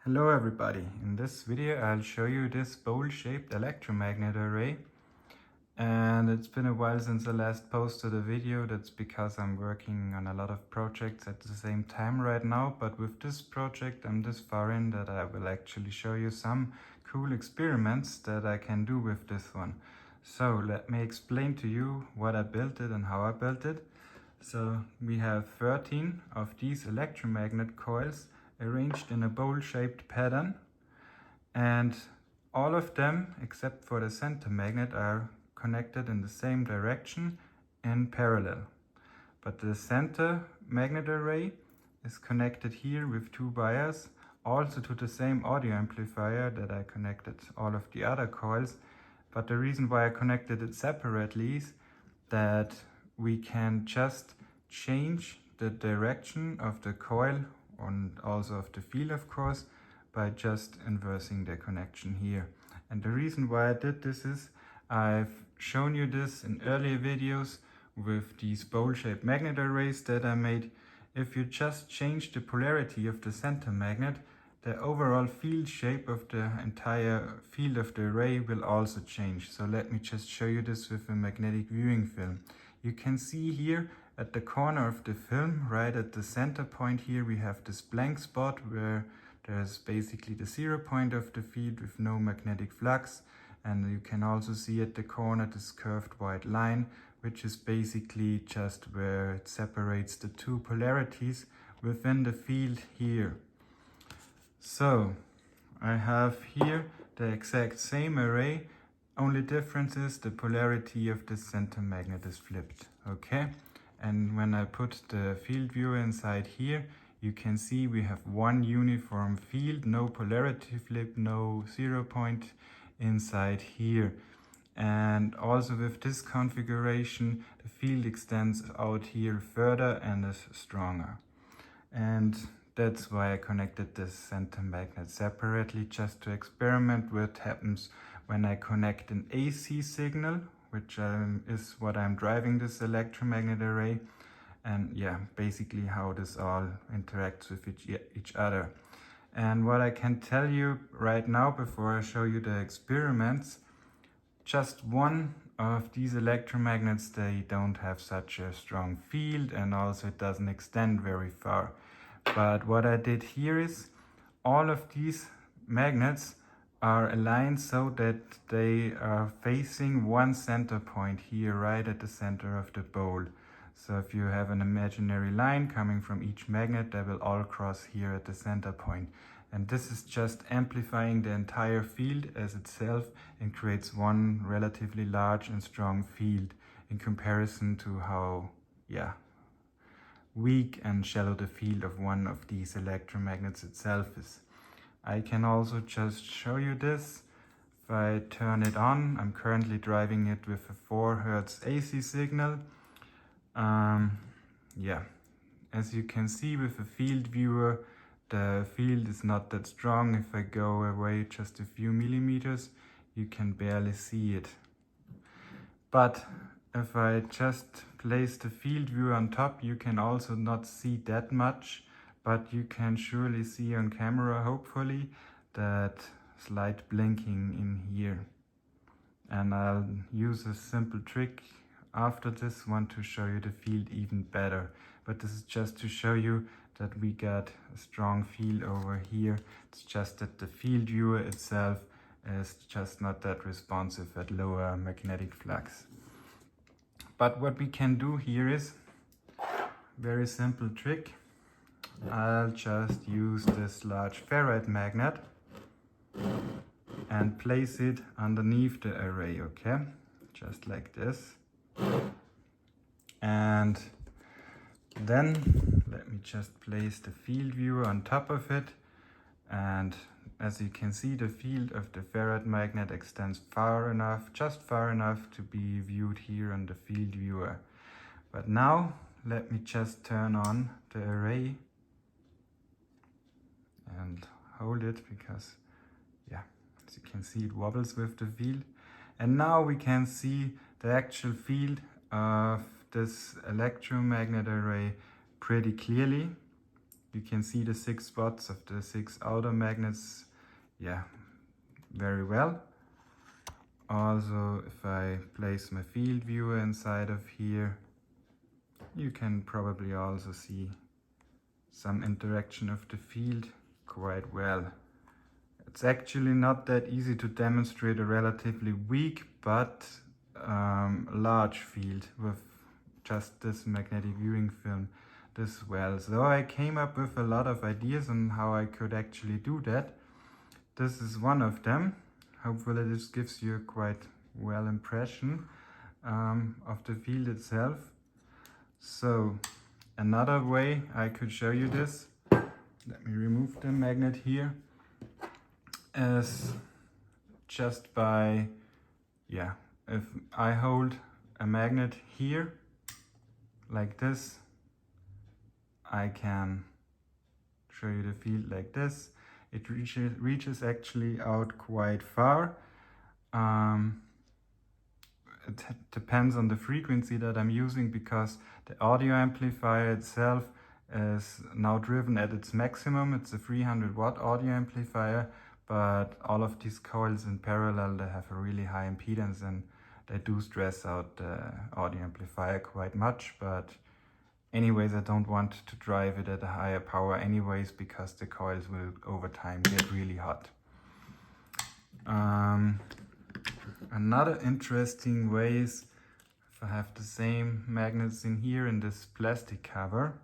Hello everybody, in this video I'll show you this bowl-shaped electromagnet array, and it's been a while since I last posted a video. That's because I'm working on a lot of projects at the same time right now, but with this project I'm this far in that I will actually show you some cool experiments that I can do with this one. So let me explain to you what I built it and how I built it. So we have 13 of these electromagnet coils arranged in a bowl-shaped pattern, and all of them except for the center magnet are connected in the same direction in parallel. But the center magnet array is connected here with two wires, also to the same audio amplifier that I connected all of the other coils. But the reason why I connected it separately is that we can just change the direction of the coil and also of the field, of course, by just inversing the connection here. And the reason why I did this is I've shown you this in earlier videos with these bowl-shaped magnet arrays that I made. If you just change the polarity of the center magnet, the overall field shape of the entire field of the array will also change. So let me just show you this with a magnetic viewing film. You can see here at the corner of the film, right at the center point here, we have this blank spot where there's basically the 0 point of the field with no magnetic flux. And you can also see at the corner this curved white line, which is basically just where it separates the two polarities within the field here. So I have here the exact same array, only difference is the polarity of the center magnet is flipped, okay? And when I put the field viewer inside here, you can see we have one uniform field, no polarity flip, no 0 point inside here. And also with this configuration, the field extends out here further and is stronger. And that's why I connected this center magnet separately, just to experiment what happens when I connect an AC signal, which is what I'm driving this electromagnet array, and yeah, basically how this all interacts with each other. And what I can tell you right now before I show you the experiments, just one of these electromagnets, they don't have such a strong field, and also it doesn't extend very far. But what I did here is all of these magnets are aligned so that they are facing one center point here, right at the center of the bowl. So if you have an imaginary line coming from each magnet, they will all cross here at the center point. And this is just amplifying the entire field as itself and creates one relatively large and strong field in comparison to how, weak and shallow the field of one of these electromagnets itself is. I can also just show you this. If I turn it on, I'm currently driving it with a 4 Hz AC signal. As you can see with a field viewer, the field is not that strong. If I go away just a few millimeters, you can barely see it. But if I just place the field viewer on top, you can also not see that much, but you can surely see on camera, hopefully, that slight blinking in here. And I'll use a simple trick after this one to show you the field even better. But this is just to show you that we got a strong field over here. It's just that the field viewer itself is just not that responsive at lower magnetic flux. But what we can do here is very simple trick. I'll just use this large ferrite magnet and place it underneath the array, okay? Just like this. And then let me just place the field viewer on top of it. And as you can see, the field of the ferrite magnet extends far enough, just far enough to be viewed here on the field viewer. But now let me just turn on the array and hold it, because as you can see, it wobbles with the field. And now we can see the actual field of this electromagnet array pretty clearly. You can see the 6 spots of the 6 outer magnets, yeah, very well. Also, if I place my field viewer inside of here, you can probably also see some interaction of the field quite well. It's actually not that easy to demonstrate a relatively weak but large field with just this magnetic viewing film this well. So I came up with a lot of ideas on how I could actually do that. This is one of them. Hopefully this gives you a quite well impression of the field itself. So another way I could show you this, let me remove the magnet here, is just by, if I hold a magnet here like this, I can show you the field like this. It reaches actually out quite far. It depends on the frequency that I'm using, because the audio amplifier itself is now driven at its maximum. It's a 300 watt audio amplifier, but all of these coils in parallel, they have a really high impedance and they do stress out the audio amplifier quite much. But anyways, I don't want to drive it at a higher power anyways, because the coils will over time get really hot. Another interesting way is if I have the same magnets in here in this plastic cover,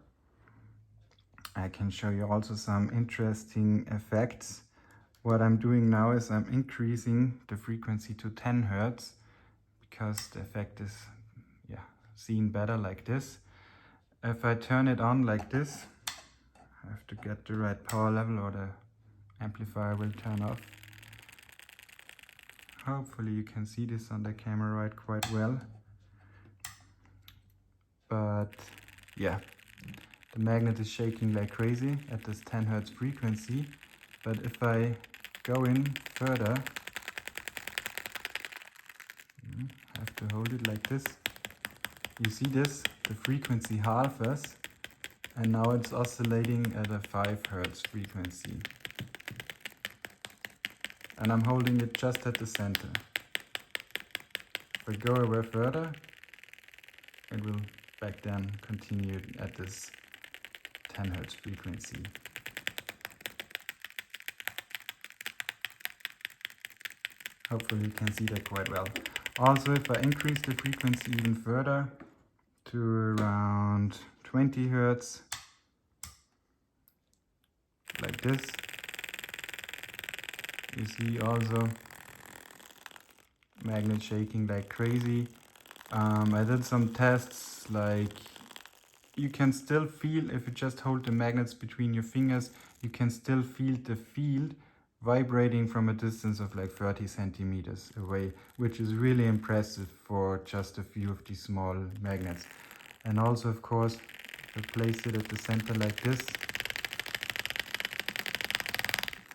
I can show you also some interesting effects. What I'm doing now is I'm increasing the frequency to 10 Hertz, because the effect is seen better like this. If I turn it on like this, I have to get the right power level or the amplifier will turn off. Hopefully you can see this on the camera quite well. But yeah, the magnet is shaking like crazy at this 10 Hertz frequency. But if I go in further, I have to hold it like this. You see this? The frequency halves, and now it's oscillating at a 5 Hertz frequency. And I'm holding it just at the center. If I go away further, it will back then continue at this 10 Hertz frequency. Hopefully you can see that quite well. Also, if I increase the frequency even further to around 20 Hertz, like this, you see also magnet shaking like crazy. I did some tests, like you can still feel, if you just hold the magnets between your fingers, you can still feel the field vibrating from a distance of like 30 centimeters away, which is really impressive for just a few of these small magnets. And also, of course, if I place it at the center like this,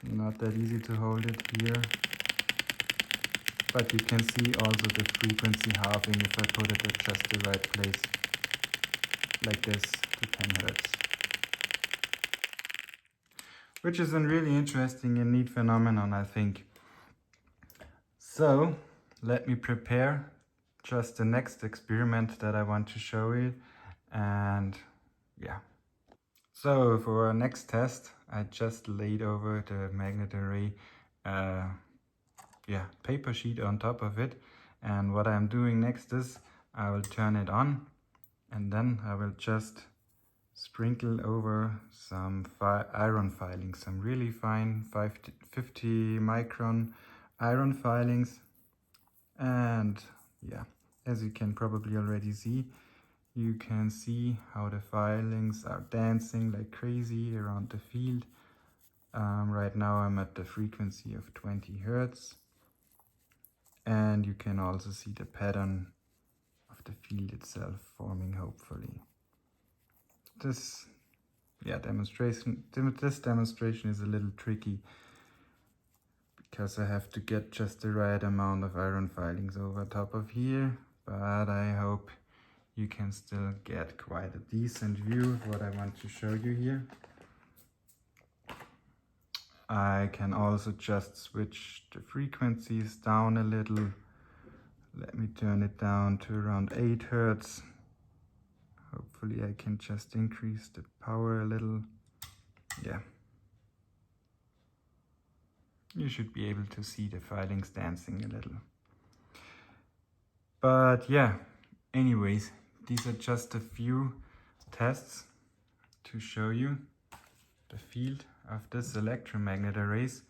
not that easy to hold it here, but you can see also the frequency halving if I put it at just the right place, like this, to 10 Hertz. Which is a really interesting and neat phenomenon, I think. So let me prepare just the next experiment that I want to show you. And yeah. So for our next test, I just laid over the magnet array paper sheet on top of it. And what I'm doing next is I will turn it on, and then I will just sprinkle over some iron filings, some really fine 50 micron iron filings. And yeah, as you can probably already see, you can see how the filings are dancing like crazy around the field. Right now I'm at the frequency of 20 Hertz. And you can also see the pattern of the field itself forming, hopefully. This demonstration is a little tricky, because I have to get just the right amount of iron filings over top of here, but I hope you can still get quite a decent view of what I want to show you here. I can also just switch the frequencies down a little. Let me turn it down to around 8 Hertz. Hopefully I can just increase the power a little. Yeah. You should be able to see the filings dancing a little. But yeah, anyways, these are just a few tests to show you the field of this electromagnet arrays.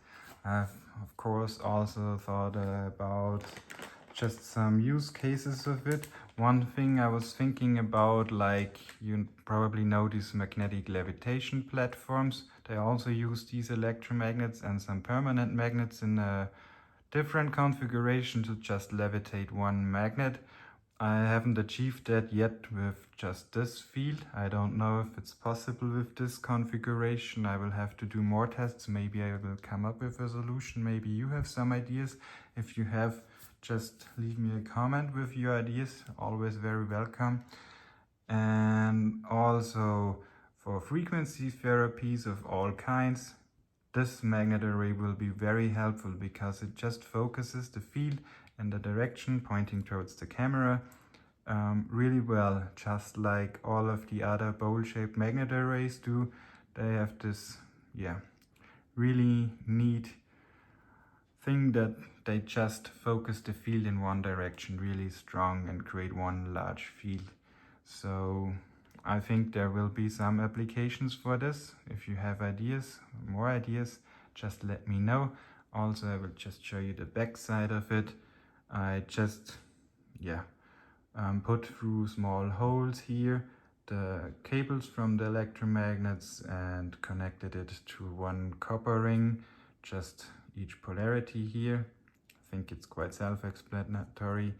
I've of course also thought about just some use cases of it. One thing I was thinking about, like you probably know these magnetic levitation platforms. They also use these electromagnets and some permanent magnets in a different configuration to just levitate one magnet. I haven't achieved that yet with just this field. I don't know if it's possible with this configuration. I will have to do more tests. Maybe I will come up with a solution. Maybe you have some ideas. If you have, just leave me a comment with your ideas. Always very welcome. And also for frequency therapies of all kinds, this magnet array will be very helpful because it just focuses the field in the direction pointing towards the camera really well, just like all of the other bowl-shaped magnet arrays do. They have this, yeah, really neat thing that they just focus the field in one direction really strong and create one large field. So I think there will be some applications for this. If you have ideas, more ideas, just let me know. Also, I will just show you the back side of it. I just, put through small holes here the cables from the electromagnets and connected it to one copper ring, just each polarity here. I think it's quite self-explanatory.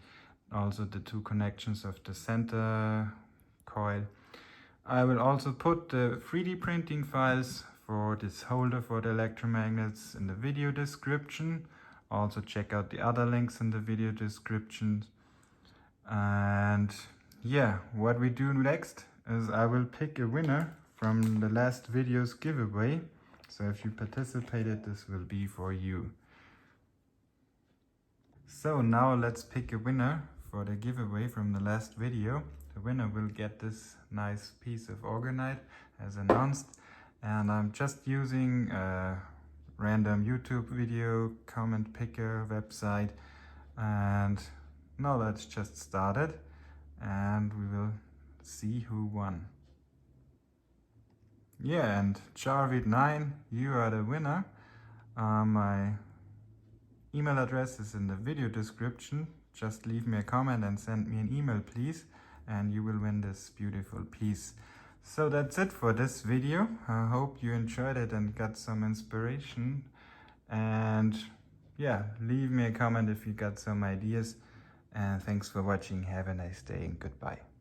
Also the two connections of the center coil. I will also put the 3D printing files for this holder for the electromagnets in the video description. Also check out the other links in the video description. And yeah, what we do next is I will pick a winner from the last video's giveaway. So if you participated, this will be for you. So now let's pick a winner for the giveaway from the last video. The winner will get this nice piece of orgonite as announced. And I'm just using a random YouTube video comment picker website. And now let's just start it and we will see who won. Yeah, and Jarvid9, you are the winner. My email address is in the video description. Just leave me a comment and send me an email, please, and you will win this beautiful piece. So that's it for this video. I hope you enjoyed it and got some inspiration. And yeah, leave me a comment if you got some ideas. And thanks for watching. Have a nice day and goodbye.